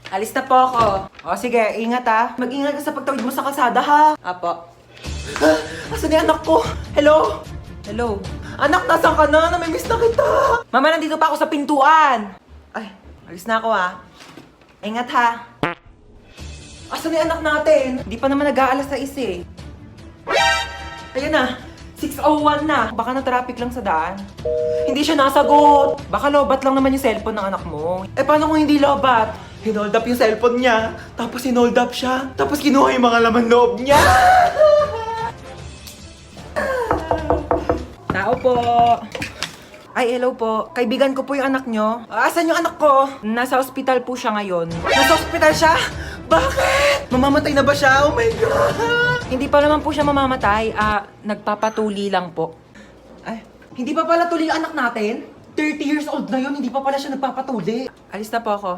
Alis na po ako. O sige, ingat ha. Mag-ingat ka sa pagtawid mo sa kalsada ha. Apo. Asan yung anak ko? Hello? Hello? Anak, nasan ka na? Namimiss na kita. Mama, nandito pa ako sa pintuan. Ay, alis na ako ha. Ingat ha. Asan yung anak natin? Hindi pa naman nag-aalas sa eh. Ayan na. 6:01 na. Baka na-traffic lang sa daan. Hindi siya nasagot. Baka lobat lang naman yung cellphone ng anak mo. Eh paano kung hindi lobat? Hinold up yung cellphone niya. Tapos hinold up siya. Tapos kinuha yung mga laman loob niya. Tao po. Ay, hello po. Kaibigan ko po yung anak nyo. Asan yung anak ko? Nasa ospital po siya ngayon. Nasa ospital siya? Bakit? Mamamatay na ba siya? Oh my God! Hindi pa naman po siya mamamatay. Nagpapatuli lang po. Ay, hindi pa pala tuli yung anak natin? 30 years old na yun, hindi pa pala siya nagpapatuli. Alis na po ako.